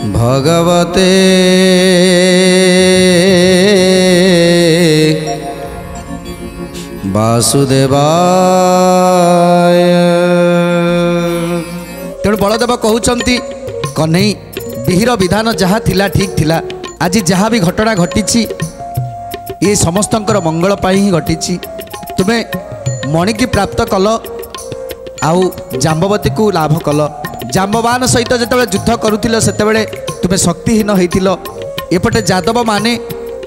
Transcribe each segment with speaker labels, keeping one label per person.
Speaker 1: भगवते वासुदेवाय। तेणु बलदेव कहउचंती कन्हई विहिर विधान जहाँ थिला ठीक थिला। आज जहाँ भी घटना घटी ये समस्तंकर मंगल पाई ही घटी। तुम्हें मणि की प्राप्त कल आउ जाम्बवती को लाभ कल। जाम्बवान सहित जिते युद्ध करुथिल सेतेबेले तुम्हें शक्तिहीन होइथिल। एपटे यादव माने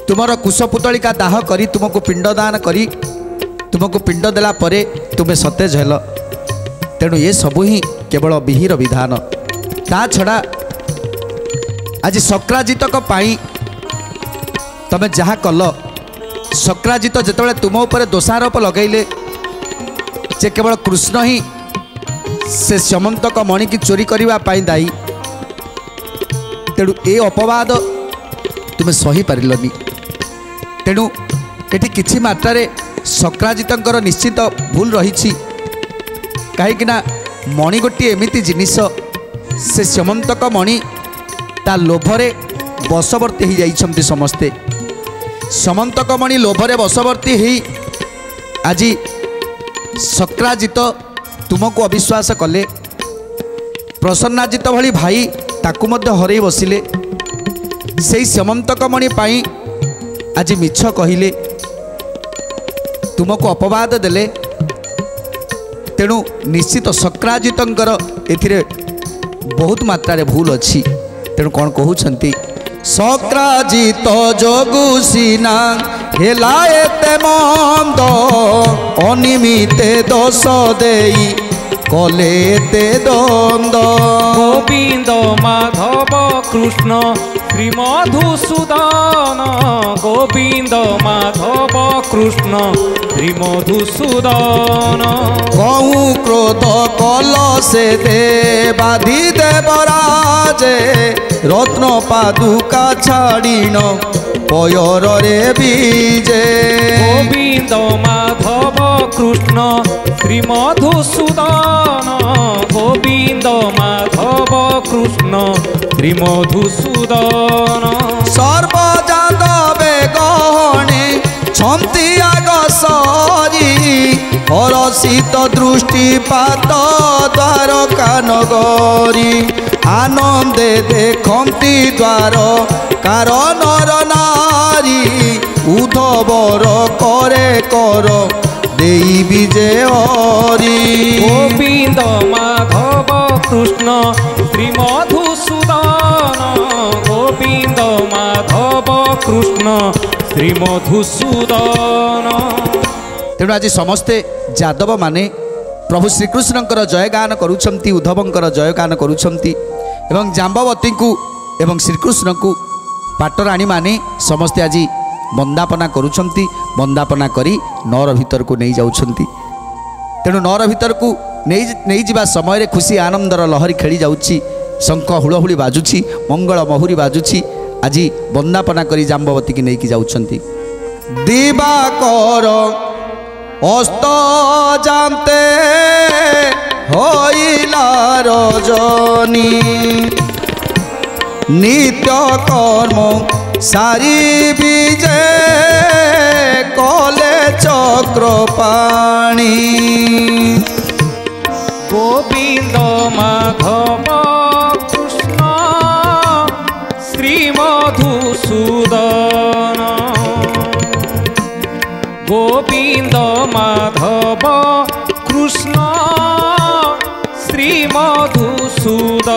Speaker 1: तुमर कुशपुतलिका दाह करी तुमको पिंडदान करी तुमको पिंड देला परे तुम्हें सतेज हेल। तेणु ये सबू ही केवल विहिर विधान। ता छड़ा आज शक्राजितक पाई तमे जहाँ कल शक्राजित जितेबाला तुम उपर दोषारोप लगैले जे केवल कृष्ण ही से समंतक मणि की चोरी करने पाई दायी। तेणु ए अपवाद तुम्हें सही पारिलनी। तेणु एटी किछि मात्रा रे शक्राजितंकर निश्चित भूल रही। कहीं मणि गोटे एमिति जिनिस से समंतक मणि ता लोभरे बशवर्ती हो जाइछंती समस्ते। समंतक मणि लोभरे बशवर्ती ही आज शक्राजित तुमको अविश्वास कले। प्रसन्नाजित भली भाई ताकू मध्य हरई बसिले। से समंतक मणि पाई आज मिछ कहिले तुमको अपवाद देले। तेणु निश्चित शक्राजितंकर एथिरे बहुत मात्रा रे भूल अच्छी। तेणु कौन कहउछंती शक्राजित जोगु सीना हेला एते मंद अनिमिते दोष देई कले ते द्वंद।
Speaker 2: गोविंद माधव कृष्ण श्री मधुसूदन। गोविंद माधव कृष्ण श्री मधुसूदन।
Speaker 1: कहूँ क्रोध कल से दे बाधि देवराजे रत्न पादुका छाड़ीन पयर रे बीजे।
Speaker 2: गोविंद माधव कृष्ण श्री मधुसूदन। गोविंद माधव कृष्ण श्री मधुसूदन।
Speaker 1: सर्वजादवे गहणे छंती आग सरी हरषित दृष्टिपात द्वारका नगरी। आनंदे देखती द्वार कारण नारी उद्धवर करे कर देई विजय हरि।
Speaker 2: गोविंद माधव कृष्ण श्री मधुसूदन। गोविंद माधव कृष्ण श्री मधुसूदन।
Speaker 1: तेणु आज समस्ते यादव माने प्रभु श्रीकृष्णंकर जयगान करुछंती उद्धवंकर जयगान करुछंती एवं जाम्बवती को एवं श्रीकृष्ण को पाटराणी माने समस्ते आज वंदापना करुछंती। वंदापना करी नौर भीतर को नहीं जाउछंती। तेणु नौर भीतर को नहीं जिबा समय रे खुशी आनंदर लहरी खेली जाउची। शंख हुलहुली बाजुची मंगल महुरी बाजुची। आज वंदापना करी जाम्बवती की नहीं की जाउछंती। दिवाकर अस्त जानते होइला रजनी नित्य कर्म सारी विजय कले चक्रपाणी।
Speaker 2: गोविंद माधव कृष्ण श्री मधुसूदन। गोविंद माधव कृष्ण श्री मधुसूदन।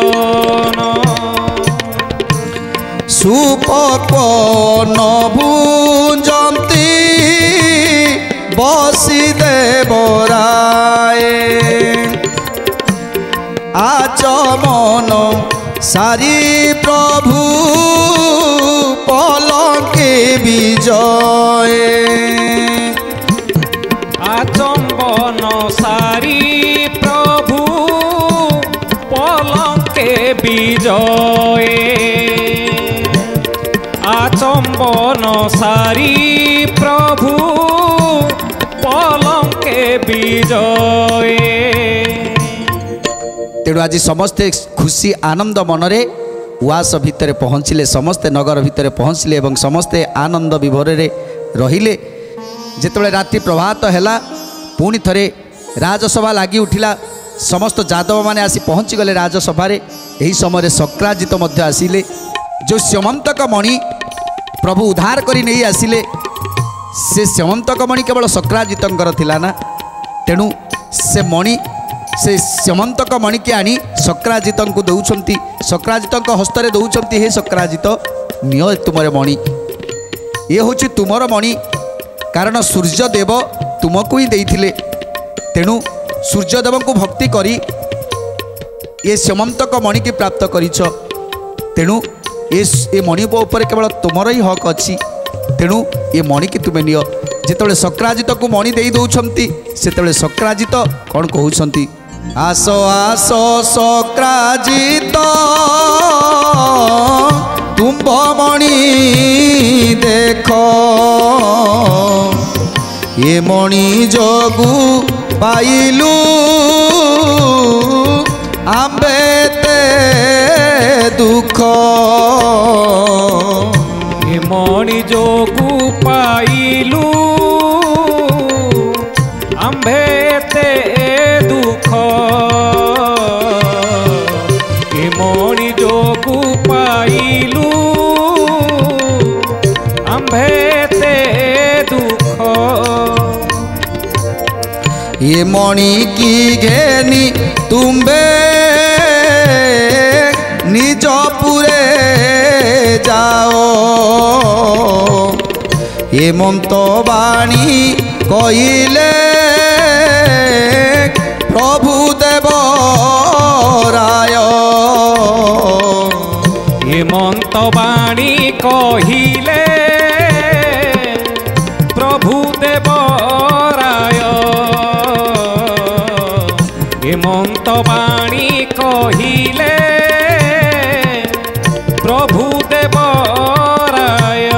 Speaker 1: सुपक्वन भुजंती बसिदेवराय आचमन सारी प्रभु पलंके विजय।
Speaker 2: आचम्बन सारी प्रभु पलंके विजय। आचम्बन सारी प्रभु पलंके विजय।
Speaker 1: तेणु आज समस्ते खुशी आनंद मनरे उआस भितर पहुँचले समस्ते नगर भितर पहुँचले और समस्ते आनंद विभोर रहिले। जेतबेले राति प्रभात हैला पुणी थरे राजसभा लगी उठिला समस्त यादव माने आसी पहुँची गले राजसभा। यही समय शक्राजित मध्य आसिले जो स्यमंतक मणि प्रभु उद्धार करी नहीं आसिले से स्यमंतक मणि केवल शक्राजितंकर थिला ना। तेणु से मणि से स्यमंतक मणि के आनी शक्राजित को दौरान शक्राजित हस्तरे दौरान हे शक्राजित निय तुमर मणि ये हूँ तुमर मणि कारण सूर्यदेव तुमको ही देइथिले। तेणु सूर्यदेव को भक्ति करी ये स्यमंतक मणि की प्राप्त करिछ। तेणु ये मणि उपर केवल तुमर ही हक अच्छी। तेणु ये मणि की तुम्हें निय। जिते शक्राजित को मणि दे दौरान से शक्राजित कौन कहते आस आस शक्राजित तुम्भ मणि देख ये मणि जगु पाइलु आंबे ते दुख
Speaker 2: ये मणि जगु पाइलु आंबे ते दुख ये मणि जगु पाइलु आंबे ते दुख
Speaker 1: ये मणि की घेनी तुम्बे निजपुरे जाओ हेमंत बाणी कहिले प्रभु देव राय
Speaker 2: हेमंत बाणी कहिले प्रभु देव राय हेमंत बाणी कहिले प्रभु देव राय।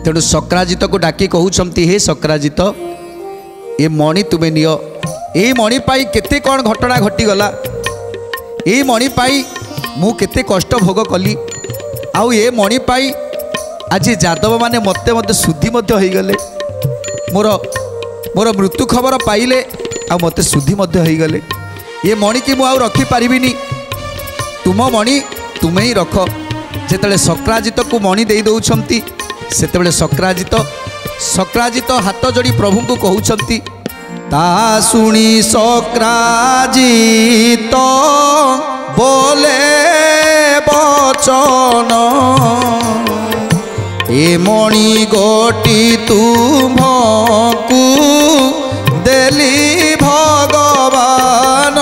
Speaker 1: तेणु शक्राजित को डाकी कहते हे शक्राजित ये मणि तुम्हें निय। ये मणि पाई केते कौन घटना घटीगला ये मणि पाई मु केते कष्ट भोग कली आउ ये मणि पाई आज यादव माने मते मते शुद्धि मध्य हो गले मोर मोर मृत्यु खबर पाइले आ मते शुद्धि मध्य हो गले। ये मणि की मु आउ रखी पारिबिनी तुम मणि तुम्हें ही रख। जेतेबेले शक्राजित को मणि दे दौरान सेतेबेले शक्राजित हाथ जोड़ी प्रभु को कहउछंती ता सुनी शक्राजित बोले बचन ए मणि गोटी तुम्हकु देली भगवान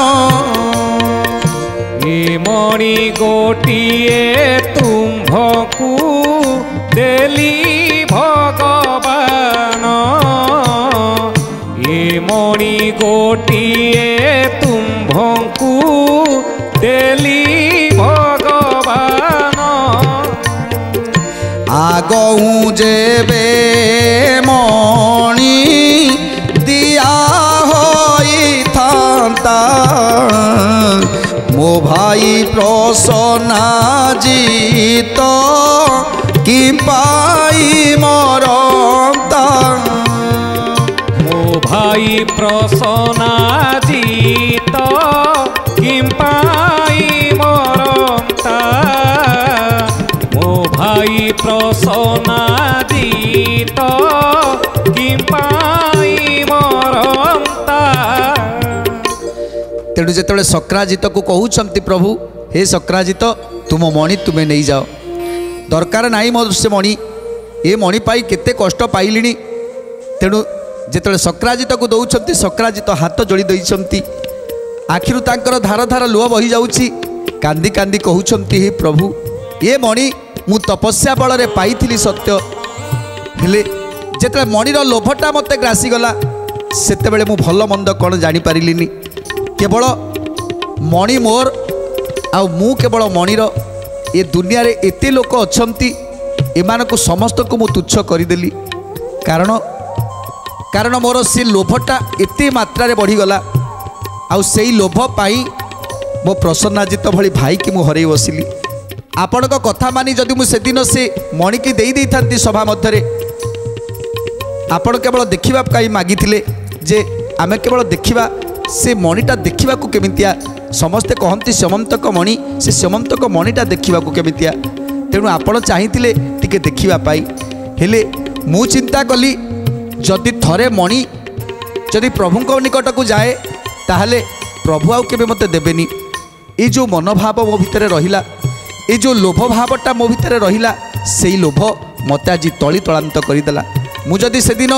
Speaker 2: ए मणि गोटिए तुम्भकु देली भगवान ए मणि गोटिए तुम्भकु देली भगवान
Speaker 1: आगऊ जेबे मणि दिया होई थांता मो भाई प्रसन्नाजित कि पाई मरता
Speaker 2: मो भाई प्रसन्नाजित कि पाई मरता मो भाई प्रसन्नाजित कि पाई मरता।
Speaker 1: तेणु जिते शक्राजित को कहते प्रभु हे शक्राजित तुम मणि तुम्हें नहीं जाओ दरकार नाई मो से मणि ये मणि पाई केते कष्ट पाइलिनी। तेणु जिते शक्राजित को दौरान शक्राजित हाथ जोड़ी देइछंती आखिरु तांकर धार धार लुह बही जाउछि कांदी कांदी कहउछंती हे प्रभु ये मणि मु तपस्या बल रे पाइथिली सत्य हेले जेते मणिर लोभटा मते ग्रासी गला सेतेबेले मु भल मंद कौन जानी पारिलिनी केवल मणि मोर आ मु केवल मणिर ये दुनिया रे एते लोक अछंती एमान को समस्त को मु तुच्छ करदेली कारण मोर से लोभटा एते मात्रा रे बढ़ी गला आउ सेई लोभ पाई मो प्रसन्नाजित भली भाई की मु हरई बसिली आपण कथा मानी जदि मुझे दिन से मणि की दे था सभा मध्य आपण केवल देखा कहीं मागी जे आमे केवल देखा से मणिटा देखा केमितिया समस्ते कहती स्यमंतक मणि से स्यमंतक मणिटा देखा केमितिया तेणु आपण चाहिए टिके देखापाई हेले मु चिंता कली जदि थरे मणि जदि प्रभु निकट को जाए ताहले प्रभु आउ केबे मते देबेनी ये जो मनोभाव मो भितर रहिला ये जो लोभ भावटा मो भितर रहिला सेई लोभ मते आज तली तलांत करदेला मु जदि से दिन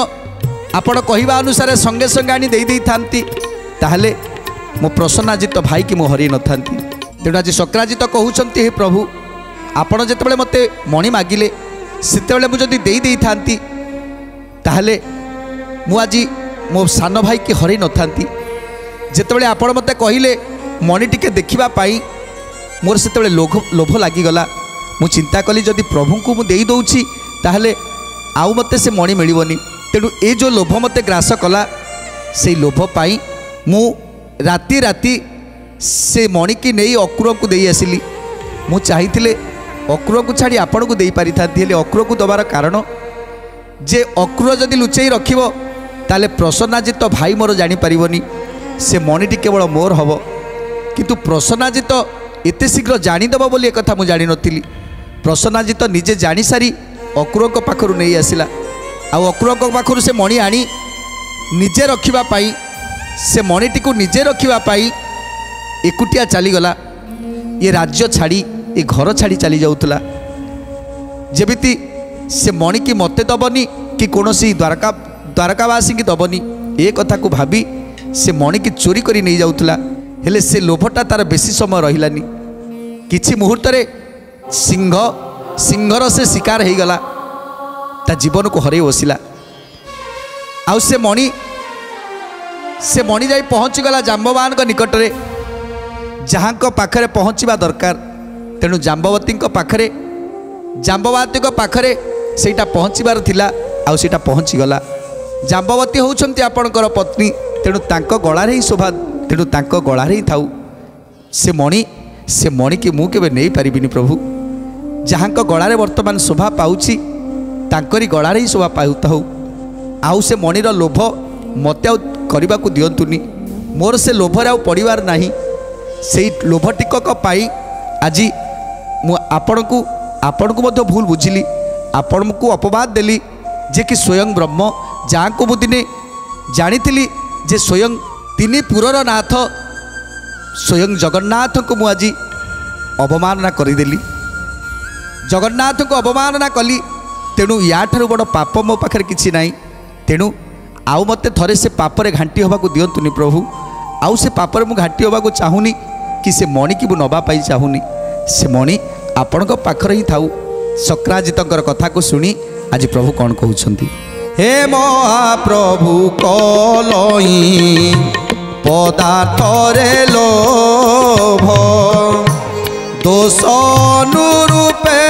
Speaker 1: आपण कहवा अनुसार संगे संगे आनी दे थांती ताहले मो प्रसन्नाजित भाई की मु हरई न थांती तेणु आज शक्राजित कहउछंती हे प्रभु आपण जेतेबेले मते मणि मागिले सेतेबेले मु जदि दे थांती ताहले मु आज मो सान भाई की हरई न थांती जेतेबेले आपण मते कहिले मणि टिके देखिबा पाई मोर सेतेबेले लोभ लागिगला मु चिंता कली जदि प्रभु को मु देई दउछि ताहले आउ मते से मणि मिलिबनी तेणु ए जो लोभ मते ग्रास कला से लोभ पाई मु राति राति से मणि की नहीं अक्रूर को देई आसिली मु चाहिथिले अक्रूर को छाड़ी आपण को देई पारि थांती हेले अक्रूर को दबार कारण जे अक्रूर जदि लुचेई रखिबो ताले प्रसन्नाजित भाई मोर जानी पारिबनी से मणिटी केवल मोर हब किंतु प्रसन्नाजित एते शीघ्र जानीदेव बोली एक कथा मु जानी नथिली प्रसन्नाजित निजे जानी सारी अक्रूर पाखरु नहीं आसिला आ अक्रूर पाखरु से मणि आनी निजे रखिबा पाई से मणिटी को निजे रखिबा पाई एकुटिया चलीगला ये राज्य छाड़ी ये घर छाड़ी चली जाउतला जेमिति से मणि की मते दबनी कि कौनसी द्वारकावासी की दबनी ए कथा को भाबी से मणि की चोरी करी नहीं जाउतला हेले से लोभटा तार बेसी समय रहिलानी किछि मुहूर्त रे सिंहर से शिकार हो गला ता जीवन को हरई बसिला आउ से मणि जाई पहुँची गला जाम्बवान निकट रे जहाँ पाखरे पहुँचवा दरकार तेणु जाम्बवती पाखरे सेटा पहुँचबार थिला आउ सेटा पहुँची गला जाम्बवती होउछंती आपणकर पत्नी तेणु तांको गळारे ही शोभा तेणु तांको गळारे ही थाउ से मणि की मु केबे नहीं पारिबिनी प्रभु जहाँ गळारे वर्तमान शोभा पाउछि तांकरी गळारे ही शोभा पाउताउ आउ से मणिर लोभ मते आउ करबा को दियंतुनी मोर से लोभरे आउ पड़िबार नाही सेई लोभ टिकक पाई आज मु आपणकु मध्य भूल बुझिली आपणकु अपवाद देली जे कि स्वयं ब्रह्म जहाँ को मु दिने जानी जे स्वयं तिनी पुरर नाथ स्वयं जगन्नाथ को मु आज अवमानना करदेली जगन्नाथ को अवमानना कली तेणु या ठारू बड़ पाप मो पाखे किछि नाई तेणु आउ मते थरे से पापरे घांटी होबा को दियंतुनी प्रभु आउ से पापरे मु घांटी होबा को चाहुनी कि से मणि की मु नबा पाई चाहुनी से मणि आपण को पाखरे ही थाउ शक्राजितंकर कथा को सुनी आज प्रभु कौन कहउछंती हे महाप्रभु कलई पदार्थरे लोभ दोष अनुरूपे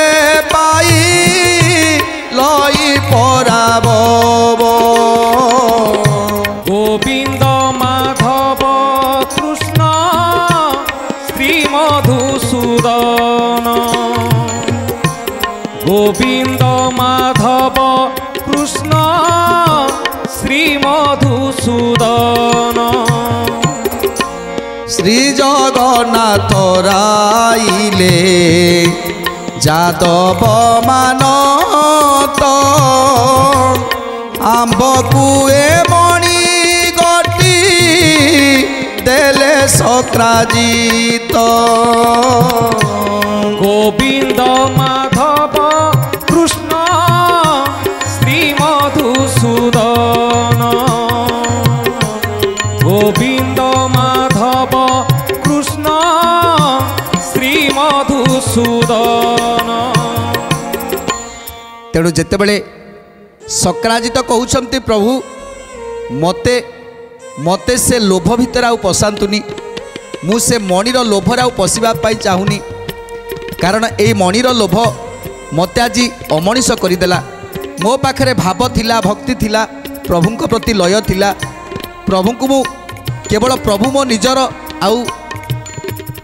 Speaker 1: पाई लई पराब
Speaker 2: गोविंद माधव कृष्ण श्री मधुसूदन गोविंद माधव कृष्ण श्री मधुसूदन
Speaker 1: श्री जगन्नाथ राइले जादव मानत आंब कुए मणि गटी देले शक्राजित
Speaker 2: गोविंद माधव कृष्ण श्री मधुसूदन गोविंद माधव कृष्ण श्री मधुसूदन
Speaker 1: तेणु जेतेबेले शक्राजित कहउछंती प्रभु मते मते से लोभ भितर आउ पशांतुनी मु से मणिर लोभर आउ पशिबा पाई चाहुनी कारण ए मणिर लोभ मते आज अमनिष करदेला मो पाखरे भाव थिला भक्ति थिला प्रभुंक प्रति लय थिला प्रभु को मु केवल प्रभु मो निजर आउ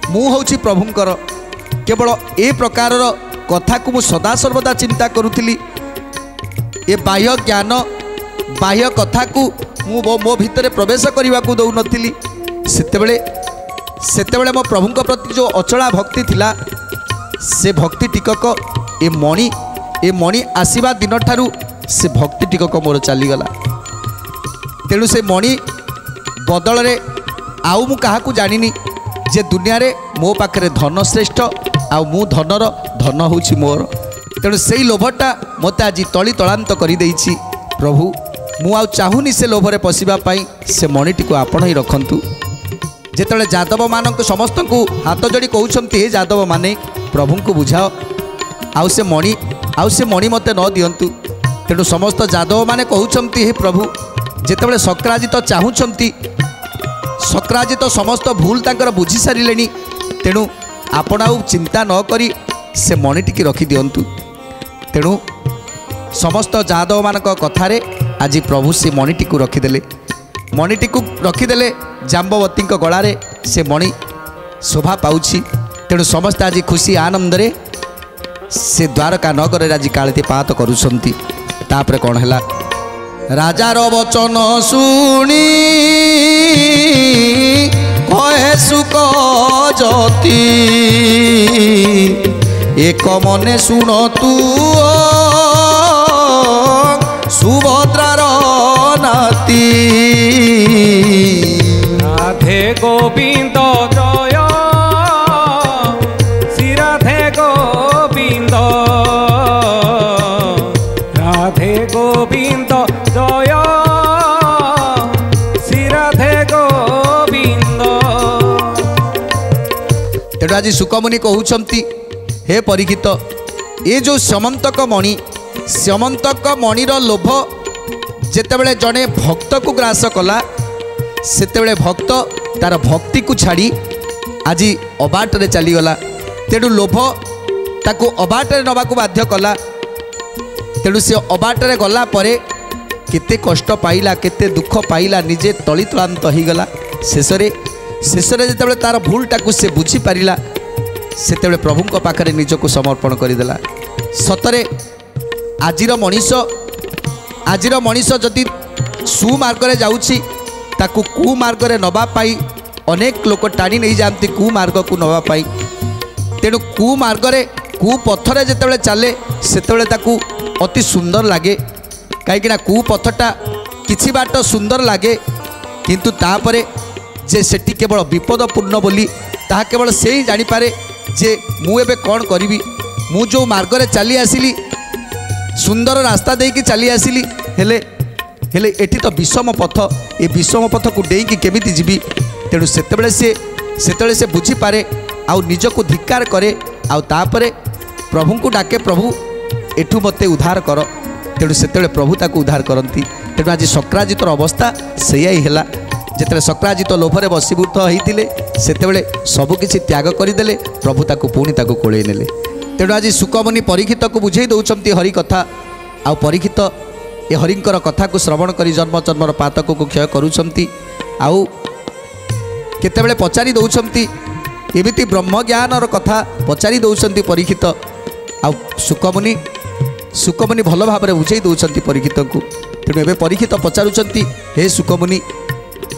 Speaker 1: मु होछि प्रभुंकर केवल ए प्रकार कथा को मु सदा सर्वदा चिंता करुथिली ए बाह्य ज्ञान बाह्य कथा को मु मो भितर प्रवेश करने को दौ नथिली सेतेबेले मो प्रभुंक प्रति जो अचला भक्ति थिला से भक्ति टिकक ए मणि आसीबा दिन ठारू से भक्ति टिकक मोर चलीगला तेणु से मणि बदल रे आउ मु काहाकू जानिनी जे दुनिया रे मो पाखरे धन श्रेष्ठ आउ मु धनर धन होछि मोर तेणु से लोभटा मते आज तली तलांत कर देछि प्रभु मु आउ चाहुनी से लोभरे पशिबा पाई से मणिटी को आपण ही रखंतु जेतले यादव मानक समस्त को हाथ जोड़ी कहउछंती हे यादव माने प्रभु को बुझाओ आउ से मणि मते न दियंतु तेणु समस्त यादव माने कहउछंती हे प्रभु जेतबेले सक्राजित चाहुछंती सक्राजित समस्त भूल तांकर बुझी सारिलेनी तेणु आपण आउ चिंता न करी से मणिटी की रखी दियंतु तेणु समस्त यादव मानक कथारे आज प्रभु से मणिटी को रखीदेले मणिटी को रखीदेले जाम्बवती गलारे से मणि शोभा पाउछि तेणु समस्त आज खुशी आनंद रे से द्वारका नगर आज कालती पात करुछंती तापर कौन है राजार वचन शुणी कहे सुख जति एक मने शुण तू सुभद्रार नाती
Speaker 2: राधे गोविंद जय श्री राधे गोविंद राधे गोविंद जय श्री राधे गोविंद।
Speaker 1: तेणु आज सुकमुनि कहउछंती हे परीक्षित ये जो समंतक मणिर लोभ जेतेबेले जड़े भक्त को ग्रास कला सेतेबेले भक्त तार भक्ति को छाड़ी आज अबाट रे चलीगला तेणु लोभ ताकू अबाट रे नबाकू बाध्य कला तेणु से अबाट रे गला परे केते कष्ट पाइला केते दुख पाइला निजे तली तलांत हो गला शेषरे जेतेबेले तार भूलटाकू से बुझी पारिला सेतेबेले प्रभुंक पाखरे निजको समर्पण करदेला सतरे आजिर मनीष जदि सुमार्गरे जाउछि ताकू कुमार्गरे नबा पाई अनेक लोक टाणी नहीं जाती कुमार्ग को नबा पाई तेणु कुमार्गरे कुपथरे जेतेबेले चले सेतेबेले ताकू अति सुंदर लगे कहीं कुपथटा किछि बाट सुंदर लगे किंतु तापरे जे सेठी केवल विपदपूर्ण बोली ताहा केवल से ही जानिपारे जे मु एबे कौन करी मु जो मार्गरे चली आसिली सुंदर रास्ता देकी चली आसिली हेले एठी तो विषम पथ ए विषम पथ को डेईकी केमिति जीवी तेणु सेतेबेले से बुझी पारे आउ निजको धिक्कार करे आउ तापरे प्रभु को डाके प्रभु एठू मते उद्धार कर तेणु सेतेबेले प्रभु ताको उद्धार करती तेणु आज सक्राजितर अवस्था सेया ही हैला जेतेबेले सक्राजित लोभरे बसीभूत होइतिले सेतेबेले सबकिछि त्याग करदेले प्रभु ताको पुणी ताको कोळेई नेले तेणु आज सुकमुनि परीक्षित को बुझे दौरान हरि कथा आउ परीक्षित ए हरिंकर कथा को श्रवण करी जन्म जन्मर पातक को क्षय करुछंती आउ केतेबेले पचारि दौरान एमिति ब्रह्मज्ञानर कथा पचारि दौरान परीक्षित आउ सुकमुनि भल भाव बुझे दौरान परीक्षित को तेणु एवं परीक्षित पचारुचंती हे सुकमुनि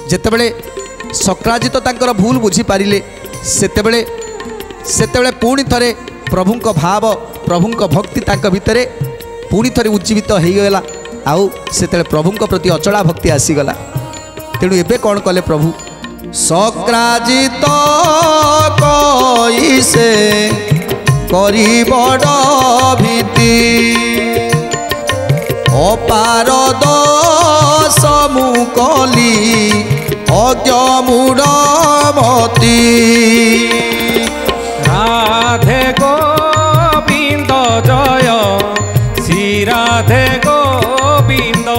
Speaker 1: जेतेबेले सक्राजित तांकर भूल बुझी पारिले सेतेबेले पुणी थरे प्रभुंक भाव प्रभुंक भक्ति तांक भितरे पुणी थरे उज्जीवित हो गला आउ सेतेबेले प्रभुंक प्रति अचला भक्ति आसीगला तेणु एबे कौन कले प्रभु सक्राजित कइसे करी बड़ भीति अपारद समूकली अज्ञमूढ़मती
Speaker 2: राधे गोविंद जय श्री राधे गोविंद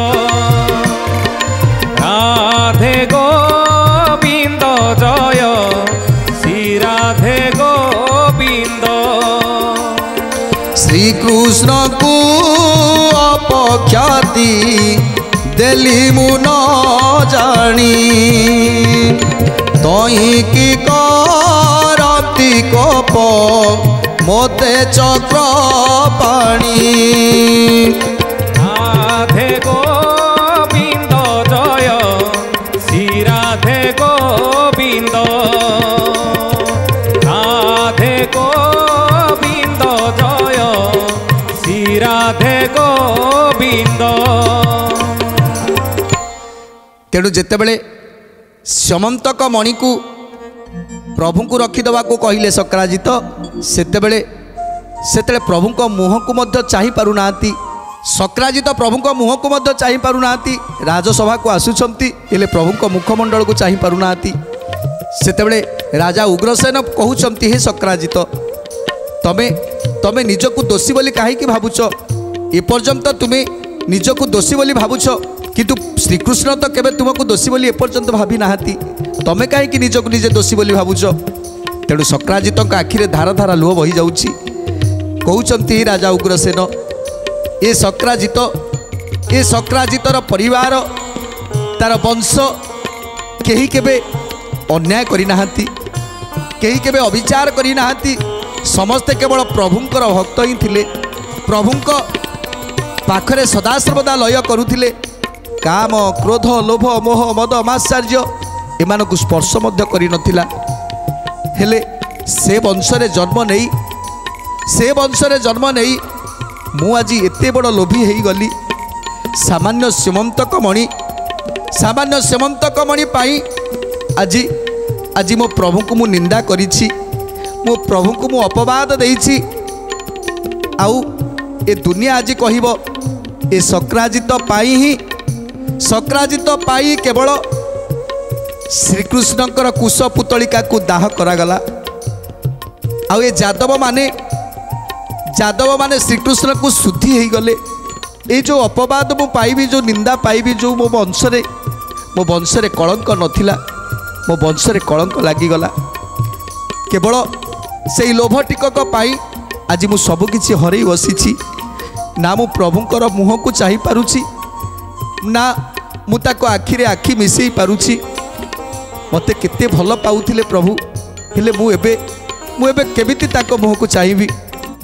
Speaker 2: राधे गोविंद जय श्री राधे गोविंद
Speaker 1: श्री कृष्ण को अपख्याति देली मु न जानी तही की कर मोते चक्र पाणी
Speaker 2: राधे गोविंद जय श्री राधे गोविंद राधे गोविंद जय श्री राधे गोविंद।
Speaker 1: तेणु जितेबले समंतक मणि को प्रभु को रखिदेवा को कहले सक्राजित सेतेबले प्रभु को मुह को मध्य चाहि पारुना सक्राजित प्रभु को मुह को मध्य चाहि पारुना राजसभा को आसुचंती हेले प्रभु को मुखमंडल को चाहि पारुना सेतेबले राजा उग्रसेन कहउचंती हे सक्राजित तमे तमे निजको दोषी बोली काहे भावुच एपर्यंत तुम्हें निजको दोषी बोली भावुच किंतु श्रीकृष्ण तो केबे तुमको दोषी बोली एपर्यंत भावी नाहाती तमे कहीं निजको निजे दोषी बोली भावुच। तेणु सक्राजित आखिरे धार धारा लुह बही जाउची कहउचंती राजा उग्रसेन ए सक्राजितर परिवार तार वंश केही केबे अन्याय करी नाहाती केही केबे अविचार करी नाहाती समस्ते केवल प्रभुंकर भक्त ही थिले प्रभुंक पाखरे सदासर्वदा लय करुथिले काम क्रोध लोभ मोह मद मात्सर्य एमानकु स्पर्श मध्य करि नथिला हेले से वंशरे जन्म नहीं मु आज एते बड़ लोभी हेई गली सामान्य सेमंतक मणि पाई आज मो प्रभु को मु निंदा करिछि मो प्रभु को मु अपवाद देइछि आउ ए दुनिया आज कहिबो ए सक्राजित पाई केवल श्रीकृष्णकर कुश पुतलिका को दाह करागला आउ ए यादव माने श्रीकृष्ण को शुद्धि हो गले ये जो अपवाद मु पाइबी जो निंदा पाइबी जो मो वंशरे कलंक नथिला मो वंशरे कलंक लागिगला केवल से लोभ टिकक पाई आज मु सबकिछि हरई बसिछि ना मु प्रभुंकर मुह को चाहि पारुछि ना मु ताको आखिरे आखि मिसई पारुछि मते केते भल पाउथिले प्रभु हेले मु एबे केमिति ताको मुह को चाहिबी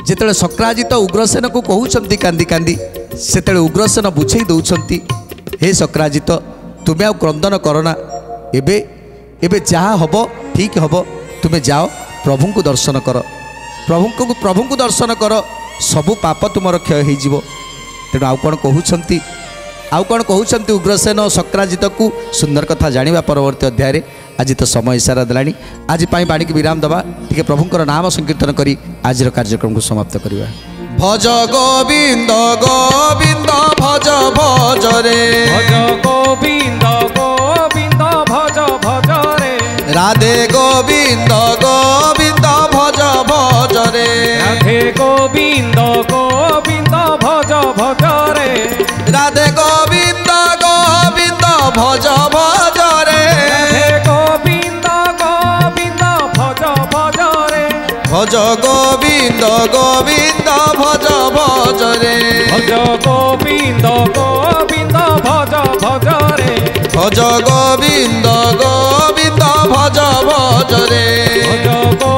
Speaker 1: जेतेले सक्राजित उग्रसेन को कहउचंती कांदी कांदी सेतेले उग्रसेन बुझेई दउचंती हे सक्राजित तुमे आ क्रंदन करना एबे जहाँ हबो ठीक हबो तुमे जाओ प्रभु को दर्शन कर प्रभु को दर्शन कर सबु पाप तुमर क्षय हो जिवो। तेणु आउ कौन कहउचंती उग्रसेन सक्राजित को सुंदर कथा जानिबा परवर्ती अध्याय रे आज तो समय इशारा देलानी आज पाई बाणी की विराम दबा टिके प्रभुंकर नाम संकीर्तन करी आज कार्यक्रम को समाप्त करिवा। भज गोविंद गोविंद भज भज रे
Speaker 2: भज गोविंद गोविंद भज भज रे
Speaker 1: राधे गोविंद गोविंद भज भज रे
Speaker 2: राधे गोविंद गोविंद भज भज रे
Speaker 1: राधे गोविंद गोविंद भज भज रे
Speaker 2: राधे गोविंद गोविंद भज भज रे
Speaker 1: भज गोविंद गोविंद भज भज रे
Speaker 2: भज गोविंद गोविंद भज भज रे
Speaker 1: भज गोविंद गोविंद भज भज रे
Speaker 2: भज